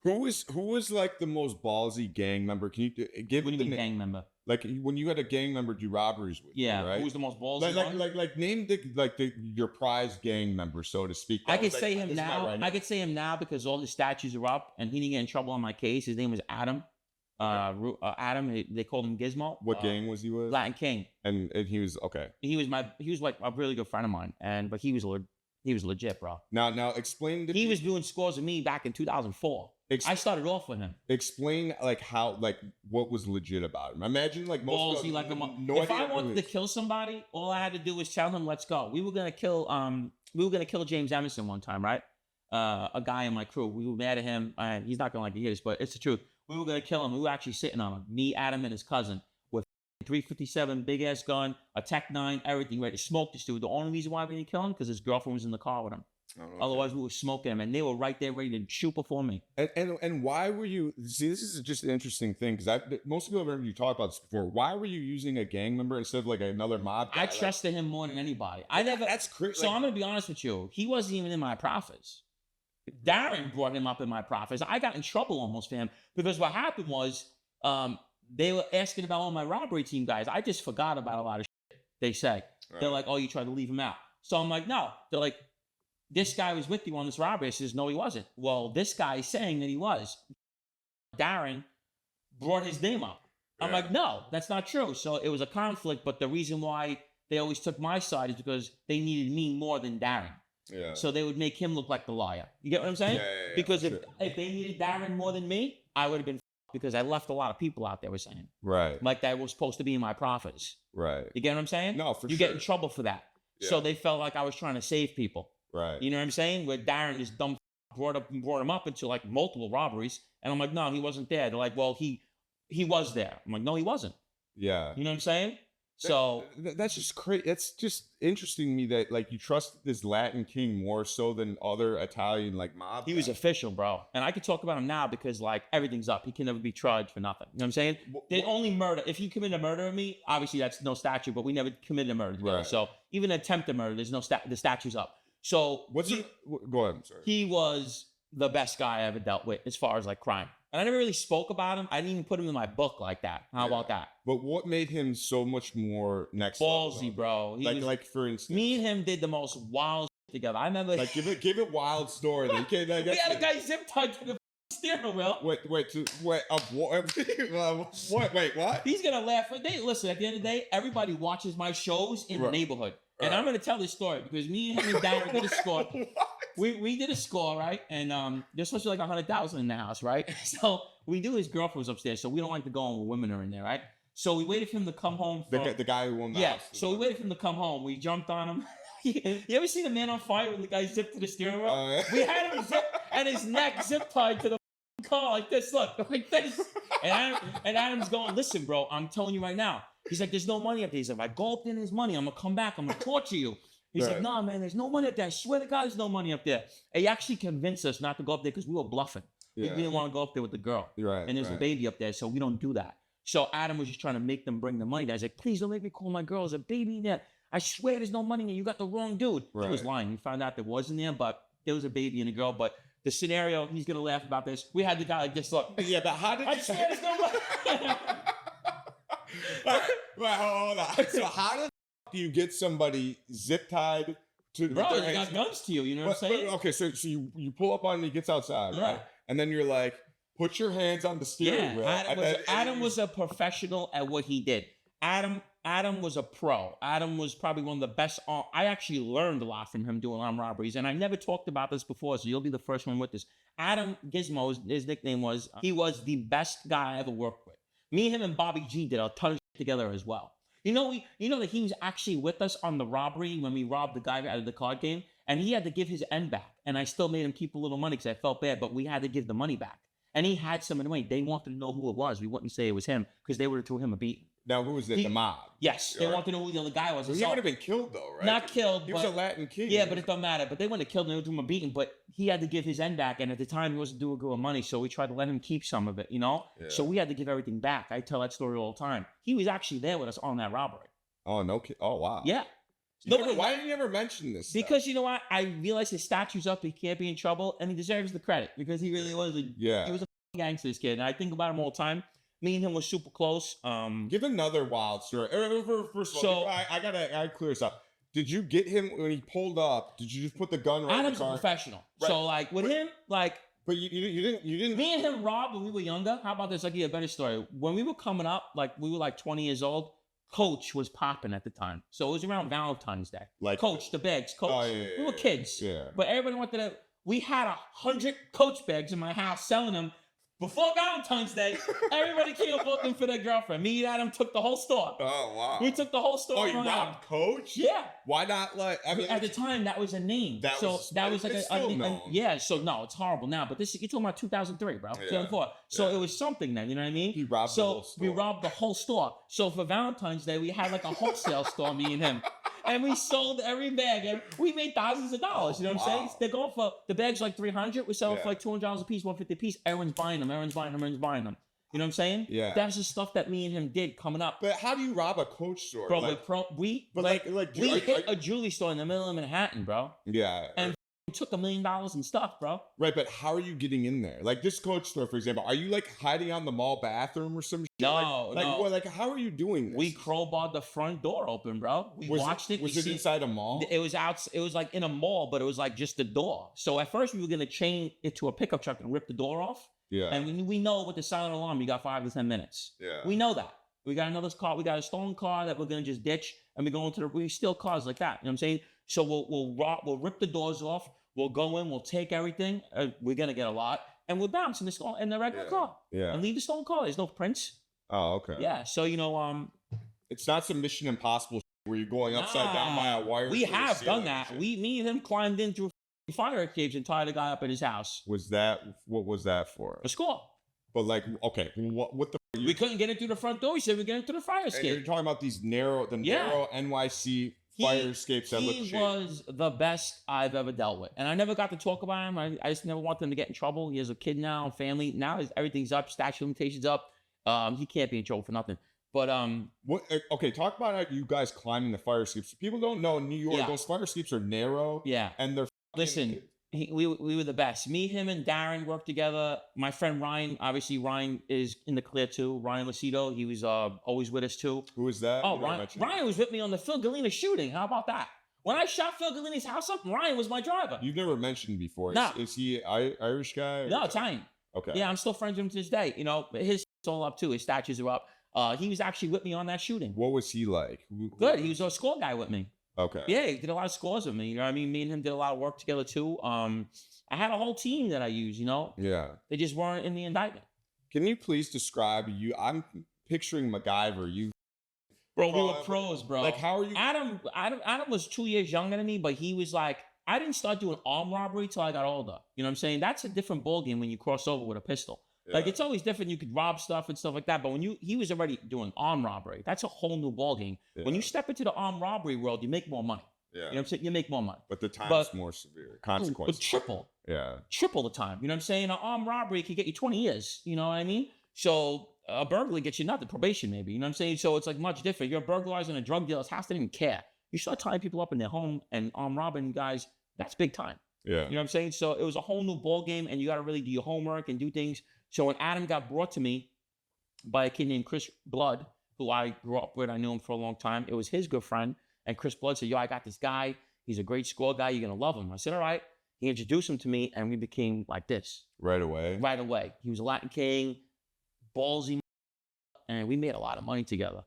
Who was like the most ballsy gang member? Can you give What do the you mean name? gang member? Like when you had a gang member do robberies with you, Yeah, who right? was the most ballsy Like one? name your prize gang member, so to speak. I That could was like, say him this is my now. right I hand. could say him now because all the statues are up, and he didn't get in trouble on my case. His name was Adam. Right. Adam. They called him Gizmo. What gang was he with? Latin King. And he was okay. He was like a really good friend of mine, but he was legit, bro. Now explain. He was doing scores with me back in 2004. I started off with him. Explain like how what was legit about him. Imagine like most Ballsy, like if I wanted to kill somebody, all I had to do was tell him, "Let's go." We were gonna kill James Emerson one time, right? A guy in my crew. We were mad at him, and he's not gonna like to hear this, but it's the truth. We were gonna kill him. We were actually sitting on him. Me, Adam, and his cousin with 357 big ass gun, a Tech 9, everything ready to smoke this dude. The only reason why we didn't kill him because his girlfriend was in the car with him. Oh, okay. Otherwise, we were smoking him, and they were right there ready to shoot before me. And why were you? See, this is just an interesting thing because most people have heard you talk about this before. Why were you using a gang member instead of like another mob guy? I trusted him more than anybody. I never. That's crazy. So I'm gonna be honest with you. He wasn't even in my profits. Darren brought him up in my profits. I got in trouble almost for him because what happened was they were asking about all my robbery team guys. I just forgot about a lot of shit they say. Right. They're like, "Oh, you tried to leave him out." So I'm like, "No." They're like, "This guy was with you on this robbery." I says, "No, he wasn't." Well, this guy is saying that he was. Darren brought his name up. Yeah. I'm like, "No, that's not true." So it was a conflict, but the reason why they always took my side is because they needed me more than Darren. Yeah. So they would make him look like the liar. You get what I'm saying? Yeah. Because if they needed Darren more than me, I would have been because I left a lot of people out there. We're saying right, like that was supposed to be in my profits. Right. You get what I'm saying? No, for you sure. get in trouble for that. Yeah. So they felt like I was trying to save people. Right. You know what I'm saying? Where Darren, this dumb brought him up into like multiple robberies, and I'm like, no, he wasn't there. They're like, well, he was there. I'm like, no, he wasn't. Yeah. You know what I'm saying? So that's just crazy. That's just interesting to me that like you trust this Latin King more so than other Italian like mob. He was official, bro, and I could talk about him now because like everything's up. He can never be charged for nothing. You know what I'm saying? They only murder. If you commit a murder of me, obviously that's no statute. But we never committed a murder together. Right. So even attempted murder, there's no the statute's up. So go ahead. I'm sorry. He was the best guy I ever dealt with as far as like crime. And I never really spoke about him. I didn't even put him in my book like that. How about that? But what made him so much more next ballsy, level? Bro. Like for instance, me and him did the most wild shit together. I remember. Like give it wild story. We had a guy zip tied to the steering wheel. Wait. What? What? He's gonna laugh. Listen. At the end of the day, everybody watches my shows in the neighborhood. And I'm going to tell this story because me and him and Darren did a score. We did a score, right? And there's supposed to be like 100,000 in the house, right? So we knew his girlfriend was upstairs, so we don't like to go on when women are in there, right? So we waited for him to come home. The guy who won the house. So we waited for him to come home. We jumped on him. You ever seen a man on fire when the guy zipped to the steering wheel? We had him zip and his neck zip tied to the car like this. Look, like this. And Adam's going, listen, bro, I'm telling you right now. He's like, there's no money up there. He's like, if I go up there and there's money, I'm going to come back. I'm going to torture you. He's like, nah, man, there's no money up there. I swear to God, there's no money up there. And he actually convinced us not to go up there because we were bluffing. Yeah. We didn't want to go up there with the girl. Right. And there's a baby up there, so we don't do that. So Adam was just trying to make them bring the money. I was like, please don't make me call my girl. There's a baby in there. I swear there's no money in there. You got the wrong dude. Right. He was lying. We found out there wasn't there, but there was a baby and a girl. But the scenario, he's going to laugh about this. We had the guy like this, look. Yeah, but how did I swear there's no money. Right, hold on. So how do you get somebody zip tied to the bro? They got guns to you. You know what I'm saying? Okay, so you pull up on him, he gets outside, right? And then you're like, put your hands on the steering wheel. Adam was a professional at what he did. Adam was a pro. Adam was probably one of the best. I actually learned a lot from him doing armed robberies, and I never talked about this before, so you'll be the first one with this. Adam Gizmo, his nickname was. He was the best guy I ever worked with. Me, him, and Bobby G did a ton of shit together as well. You know that he was actually with us on the robbery when we robbed the guy out of the card game, and he had to give his end back, and I still made him keep a little money because I felt bad, but we had to give the money back. And he had some of the money. They wanted to know who it was. We wouldn't say it was him because they would have threw him a beat. Now, who was it? The mob? Yes. They wanted to know who the other guy was. Well, he would have been killed, though, right? Not killed. He was a Latin king. Yeah, but it don't matter. But they wouldn't have killed him. They would have threw him a beating. But he had to give his end back. And at the time, he wasn't doing good with money. So we tried to let him keep some of it, you know? Yeah. So we had to give everything back. I tell that story all the time. He was actually there with us on that robbery. Oh, no. Oh, wow. Yeah. Why did you never mention this? Because you know what? I realized his statue's up. He can't be in trouble, and he deserves the credit because he really was. He was a gangster's kid, and I think about him all the time. Me and him was super close. Give another wild story. First of all, I gotta clear this up. Did you get him when he pulled up? Did you just put the gun right in the car? Adam's a professional, so like with him, like. But you didn't. Me and him, Rob, when we were younger. How about this? I'll give you a better story. When we were coming up, like we were like 20 years old. Coach was popping at the time, so it was around Valentine's Day. Like Coach, the bags, Coach. Oh, yeah, we were kids, yeah. But everybody wanted to. We had 100 Coach bags in my house, selling them before Valentine's Day. Everybody came up looking for their girlfriend. Me and Adam took the whole store. Oh wow! We took the whole store. Oh, you robbed Coach? Yeah. Why not? Like I mean, at the time, that was a name. That was like a yeah. So no, it's horrible now. But this you're talking about 2003, bro. 2004. So it was something then. You know what I mean? He robbed the whole store. We robbed the whole store. So for Valentine's Day, we had like a wholesale store, me and him. And we sold every bag, and we made thousands of dollars. You know what I'm saying? They're going for the bags like $300. We sell it for like $200 a piece, $150 a piece. Everyone's buying them. Everyone's buying them. Everyone's buying them. You know what I'm saying? Yeah. That's the stuff that me and him did coming up. But how do you rob a Coach store, bro? We hit a jewelry store in the middle of Manhattan, bro. Yeah. And took $1 million in stuff, bro. Right, but how are you getting in there? Like this Coach store, for example, are you like hiding on the mall bathroom or some shit? No, no. Like how are you doing this? We crowbarred the front door open, bro. We watched it. Was it inside a mall? It was out. It was like in a mall, but it was like just the door. So at first we were gonna chain it to a pickup truck and rip the door off. Yeah. And we know with the silent alarm, you got 5 to 10 minutes. Yeah. We know that. We got another car. We got a stolen car that we're gonna just ditch, and we go into we steal cars like that. You know what I'm saying? So we'll rip the doors off. We'll go in. We'll take everything. We're gonna get a lot, and we'll bounce in the regular car. Yeah. And leave the stolen car. There's no prints. Oh, okay. Yeah. So you know, it's not some Mission Impossible where you're going upside down by a wire. We have done that. Me and him climbed in through fire escapes and tied a guy up at his house. What was that for? A score. But like, okay, what the? We couldn't get it through the front door. We said we get it through the fire escape. And you're talking about these narrow NYC fire escapes that look cheap. He was the best I've ever dealt with, and I never got to talk about him. I just never want him to get in trouble. He has a kid now, family. Now everything's up. Statute of limitations up. He can't be in trouble for nothing. But what? Okay, talk about you guys climbing the fire escapes. People don't know in New York, those fire escapes are narrow. Yeah, and they're listen. We were the best. Me, him, and Darren worked together. My friend Ryan, obviously Ryan is in the clear too. Ryan Lucido, he was always with us too. Who is that? Oh, Ryan was with me on the Phil Galena shooting. How about that? When I shot Phil Galena's house up, Ryan was my driver. You've never mentioned before. No. Is he Irish guy? No, Italian. Okay. Yeah, I'm still friends with him to this day. You know, his all up too. His statues are up. He was actually with me on that shooting. What was he like? Good. He was a score guy with me. Okay. Yeah, he did a lot of scores with me. You know what I mean? Me and him did a lot of work together too. I had a whole team that I used, you know? Yeah. They just weren't in the indictment. Can you please describe you? I'm picturing MacGyver. You Bro, we were pros, bro. Like, how are you? Adam was 2 years younger than me, but he was like, I didn't start doing armed robbery till I got older. You know what I'm saying? That's a different ballgame when you cross over with a pistol. Yeah. Like, it's always different. You could rob stuff and stuff like that. But when he was already doing armed robbery, that's a whole new ballgame. Yeah. When you step into the armed robbery world, you make more money. Yeah. You know what I'm saying? You make more money. But the time's more severe. Consequences. Triple. Yeah. Triple the time. You know what I'm saying? An armed robbery could get you 20 years. You know what I mean? So a burglary gets you nothing. Probation, maybe. You know what I'm saying? So it's like much different. You're burglarizing a drug dealer's house. They didn't even care. You start tying people up in their home and armed robbing guys. That's big time. Yeah. You know what I'm saying? So it was a whole new ball game, and you got to really do your homework and do things. So when Adam got brought to me by a kid named Chris Blood, who I grew up with, I knew him for a long time. It was his good friend. And Chris Blood said, yo, I got this guy. He's a great score guy. You're going to love him. I said, all right. He introduced him to me, and we became like this. Right away? Right away. He was a Latin king, ballsy, and we made a lot of money together.